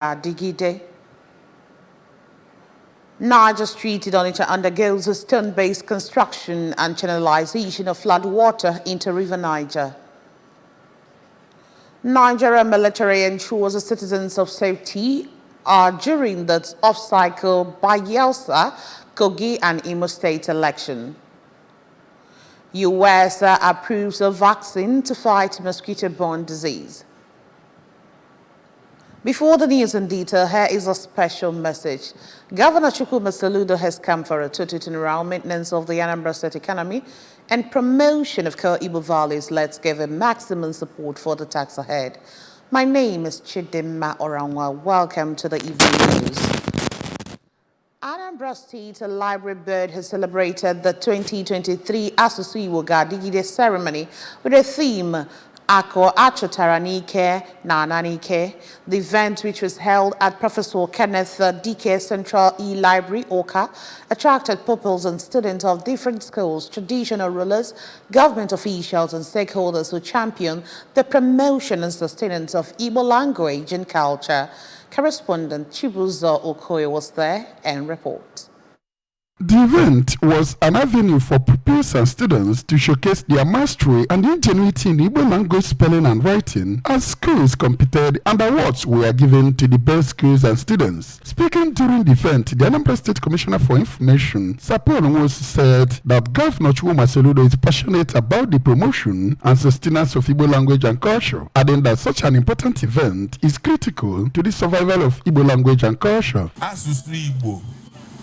Digide. Niger Street in Onitsha undergoes a stone-based construction and channelization of flood water into River Niger. Nigeria military ensures the citizens of safety during the off-cycle Bayelsa, Kogi and Imo State election. US approves a vaccine to fight mosquito-borne disease. Before the news in detail, here is a special message. Governor Chukwuma Soludo has come for a total turnaround maintenance of the Anambra State economy and promotion of core Igbo values. Let's give him maximum support for the task ahead. My name is Chidimma Orangwa. Welcome to the evening news. Anambra State Library Board has celebrated the 2023 Asusu Iwoga Digide ceremony with a theme Ako Achotara Nike Nana Nike. The event, which was held at Professor Kenneth DK Central E-Library, Oka, attracted pupils and students of different schools, traditional rulers, government officials, and stakeholders who champion the promotion and sustenance of Igbo language and culture. Correspondent Chibuzo Okoye was there and reports. The event was an avenue for pupils and students to showcase their mastery and ingenuity in Igbo language spelling and writing as schools competed and awards were given to the best schools and students. Speaking during the event, the Anambra State Commissioner for Information, Sapor Nwosu, said that Governor Chukwuma Soludo is passionate about the promotion and sustenance of Igbo language and culture, adding that such an important event is critical to the survival of Igbo language and culture.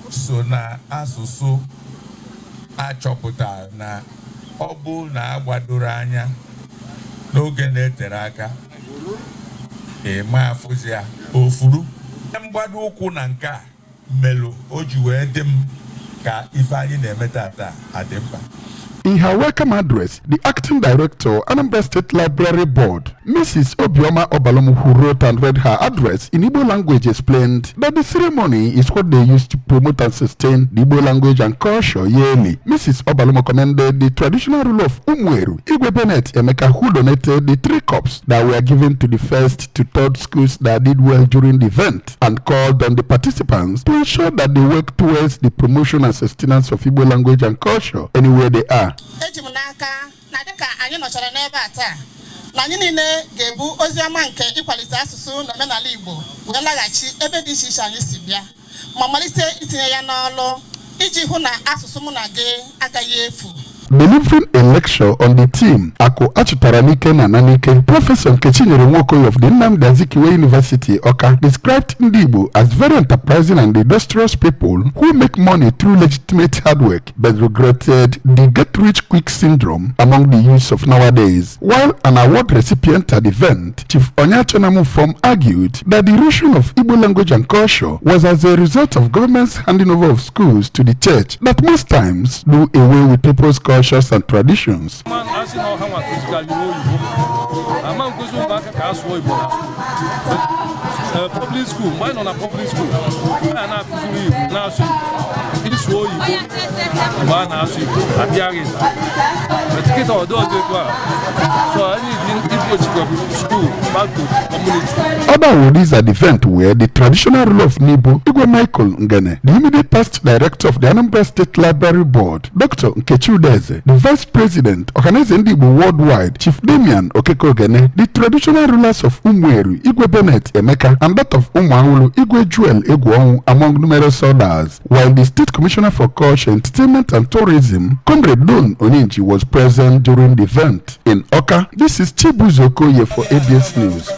So na asụsụ achọpụta na ọ bụ na agbadoro anya n'oge na-etere aka ma afụzi ya ofuru mgbado ụkwụ na nke a melo o ji wee dị m ka ife anyị na-eme tata adị mkpa. In her welcome address, the acting director, Anambra State Library Board, Mrs. Obioma Obalomu, who wrote and read her address in Igbo language, explained that the ceremony is what they use to promote and sustain the Igbo language and culture yearly. Mrs. Obalomu commended the traditional ruler of Umweru, Igwe Bennett Emeka, who donated the 3 cups that were given to the first to third schools that did well during the event, and called on the participants to ensure that they work towards the promotion and sustenance of Igbo language and culture anywhere they are. Ejimnaka na dịka anyị nọchara n'ebe a taa na anyị niile ga-ebu ozi ọma nke ịkwalite asụsụ na omenala Igbo wee laghachi ebe dị iche iche anyị si bịa ma malite itinye ya n'ọlụ iji hụ na asụsụ mụ na gị agaghị efu. Delivering a lecture on the theme Ako Achotara Nike Nana Nike, Professor Nkechinyere Nwokoye of the Nnamdi Azikiwe University, Oka, described Ndi Igbo as very enterprising and industrious people who make money through legitimate hard work, but regretted the get-rich-quick syndrome among the youths of nowadays. While an award recipient at the event, Chief Onyachonamu From argued that the erosion of Igbo language and culture was as a result of government's handing over of schools to the church that most times do away with people's cultures and traditions. Public school, mine on a public school. Other awardees at the event were the traditional ruler of Nibo, Igwe Michael Ngene, the immediate past director of the Anambra State Library Board, Dr. Nkechi Udeze, the vice president, Ohaneze Ndibo Worldwide, Chief Damian Okeko Gene, the traditional rulers of Umweru, Igwe Bennett Emeka, and that of Umuahulu, Igwe Joel Egwonwu, among numerous others. While the State Commissioner for Culture, Entertainment and Tourism, Comrade Don Onyinji, was present during the event. In Oka, this is Chibuzo Okoye for ABS News.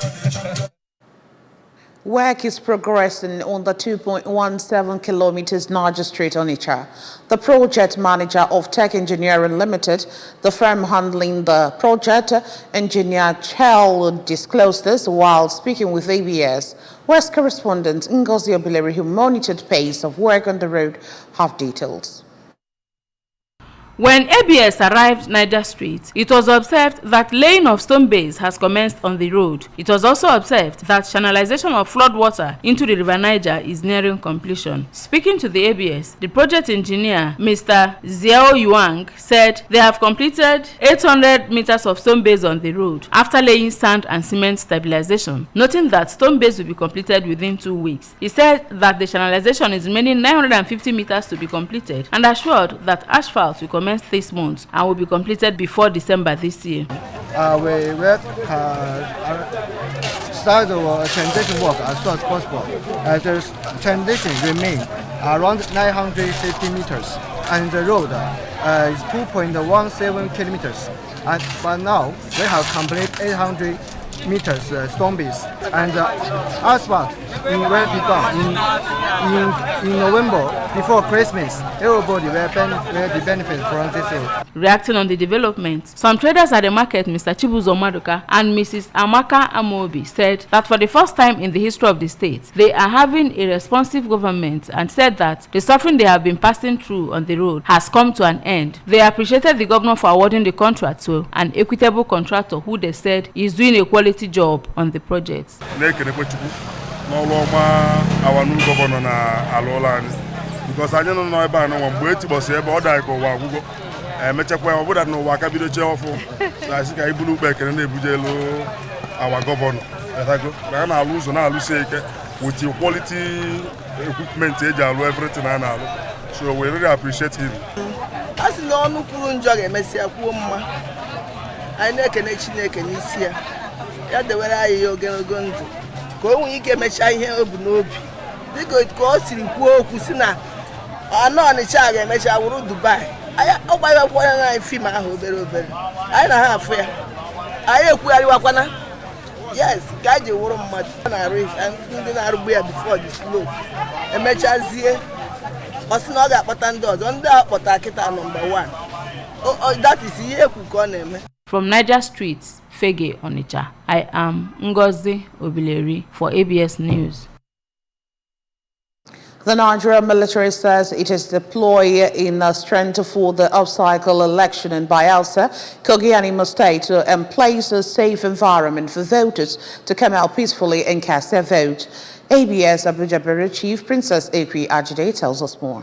Work is progressing on the 2.17 kilometers Niger Street, Onitsha. The project manager of Tech Engineering Limited, the firm handling the project, Engineer Chell, disclosed this while speaking with ABS. West correspondent Ngozi Obileri, who monitored pace of work on the road, have details. When ABS arrived Niger Street, it was observed that laying of stone base has commenced on the road. It was also observed that channelization of flood water into the River Niger is nearing completion. Speaking to the ABS, the project engineer, Mr. Xiao Yuang, said they have completed 800 meters of stone base on the road after laying sand and cement stabilization, noting that stone base will be completed within 2 weeks. He said that the channelization is remaining 950 meters to be completed and assured that asphalt will commence this month and will be completed before December this year. We will start the transition work as soon as possible. The transition remains around 950 meters, and the road is 2.17 kilometers. But now we have completed 800 meters stone base, and asphalt will be done in November before Christmas. Everybody will be benefited from this road. Reacting on the development, some traders at the market, Mr. Chibuzo Maduka and Mrs. Amaka Amobi, said that for the first time in the history of the state, they are having a responsive government, and said that the suffering they have been passing through on the road has come to an end. They appreciated the governor for awarding the contract to an equitable contractor who they said is doing a quality job on the project. Because I don't know about no one wait to see about that go Wago. Mechakwa would have no Wakabi Chofo. I think I blew back and Nebujelo, our governor. Then I lose on our sake with your quality equipment, everything I know. So we really appreciate him. As no Kurunjag, Messia Puma, I neck and Echineka, Yet the way I going to go, we can make shy here of Nobi. They go to cost in Kusina. I know the child I met I will Dubai. I hope I have 1 female over. I don't have fair. I have Wakwana. Yes, guide your warm much. I reach and feeling Arabia before the slope. A match as here was not that button doors on the Potaketa number 1. Oh, that is here who call him. From Niger Streets, Fege Onitsha, I am Ngozi Obileri for ABS News. The Nigerian military says it is deploying in strength for the upcycle election in Bayelsa, Kogi and Imo State to place a safe environment for voters to come out peacefully and cast their vote. ABS Abuja Bureau Chief Princess Ekwi Ajide tells us more.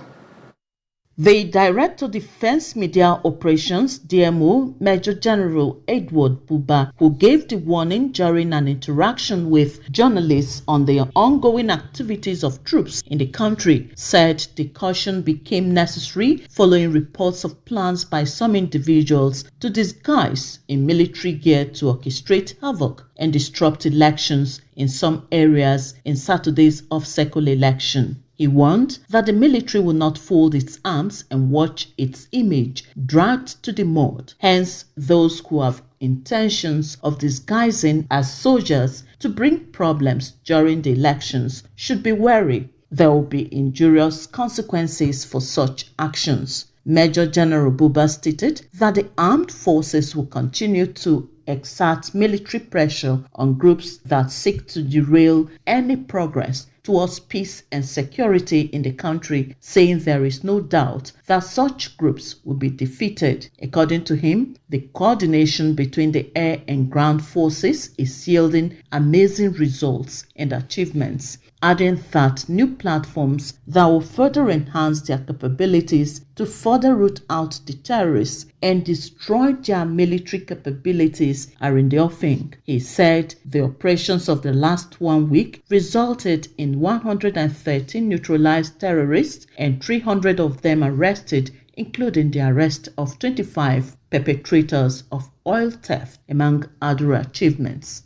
The Director Defense Media Operations, DMO, Major General Edward Buba, who gave the warning during an interaction with journalists on the ongoing activities of troops in the country, said the caution became necessary following reports of plans by some individuals to disguise in military gear to orchestrate havoc and disrupt elections in some areas in Saturday's off-cycle election. He warned that the military will not fold its arms and watch its image dragged to the mud. Hence, those who have intentions of disguising as soldiers to bring problems during the elections should be wary. There will be injurious consequences for such actions. Major General Buba stated that the armed forces will continue to exert military pressure on groups that seek to derail any progress towards peace and security in the country, saying there is no doubt that such groups will be defeated. According to him, the coordination between the air and ground forces is yielding amazing results and achievements, adding that new platforms that will further enhance their capabilities to further root out the terrorists and destroy their military capabilities are in the offing. He said the operations of the last 1 week resulted in 113 neutralized terrorists and 300 of them arrested, including the arrest of 25 perpetrators of oil theft, among other achievements.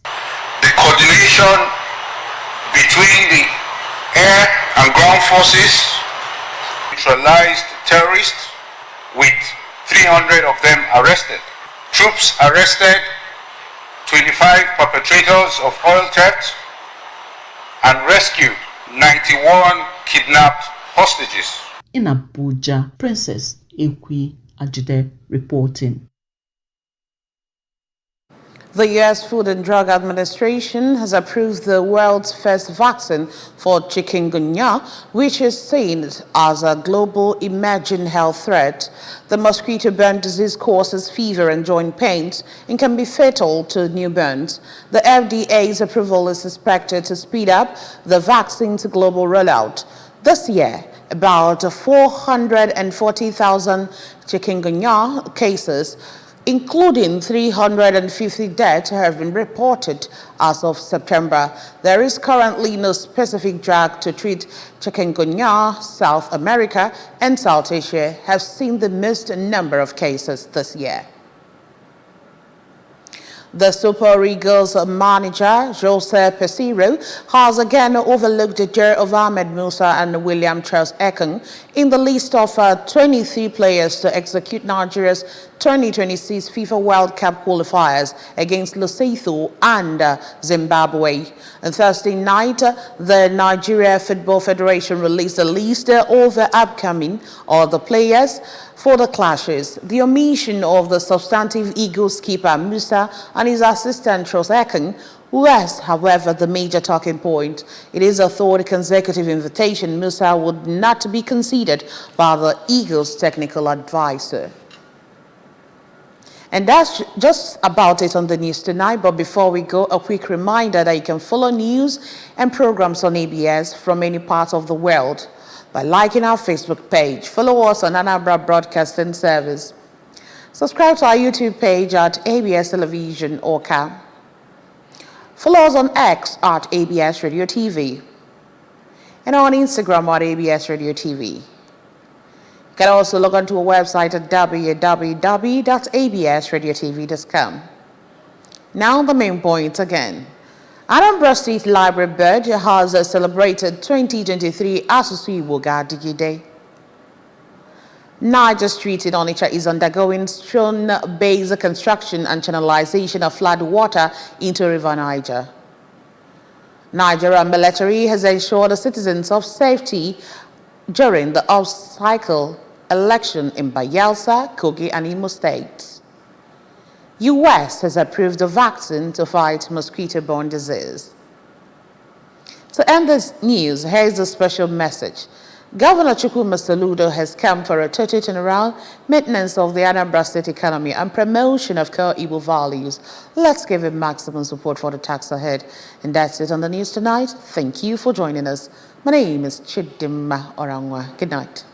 The coordination between the air and ground forces neutralized terrorists with 300 of them arrested. Troops arrested 25 perpetrators of oil theft and rescued 91 kidnapped hostages. In Abuja, Princess Ekwi Ajide reporting. The U.S. Food and Drug Administration has approved the world's first vaccine for chikungunya, which is seen as a global emerging health threat. The mosquito-borne disease causes fever and joint pains and can be fatal to newborns. The FDA's approval is expected to speed up the vaccine's global rollout. This year, about 440,000 chikungunya cases, including 350 deaths, have been reported as of September. There is currently no specific drug to treat chikungunya. South America and South Asia have seen the most number of cases this year. The Super Eagles manager, Jose Peseiro, has again overlooked the death of Ahmed Musa and William Charles Ekong in the list of 23 players to execute Nigeria's 2026 FIFA World Cup qualifiers against Lesotho and Zimbabwe. On Thursday night, the Nigeria Football Federation released a list of the upcoming players for the clashes. The omission of the substantive Eagles keeper Musa and his assistant Charles Ekong was, however, the major talking point. It is a third consecutive invitation Musa would not be considered by the Eagles' technical advisor. And that's just about it on the news tonight. But before we go, a quick reminder that you can follow news and programs on ABS from any part of the world by liking our Facebook page. Follow us on Anambra Broadcasting Service. Subscribe to our YouTube page at ABS Television Orca. Follow us on X at ABS Radio TV and on Instagram at ABS Radio TV. You can also log on to our website at www.absradiotv.com. Now the main point again. Anambra State Library Board has celebrated 2023 Asusu Igbo Ga-Adigi Day. Niger Street in Onitsha is undergoing stone-based construction and channelization of flood water into River Niger. Nigerian military has ensured the citizens of safety during the off-cycle election in Bayelsa, Kogi, and Imo states. U.S. has approved a vaccine to fight mosquito-borne disease. To end this news, here's a special message. Governor Chukwuma Soludo has come for a total turnaround, maintenance of the Anambra State economy, and promotion of core Igbo values. Let's give him maximum support for the task ahead. And that's it on the news tonight. Thank you for joining us. My name is Chidimma Orangwa. Good night.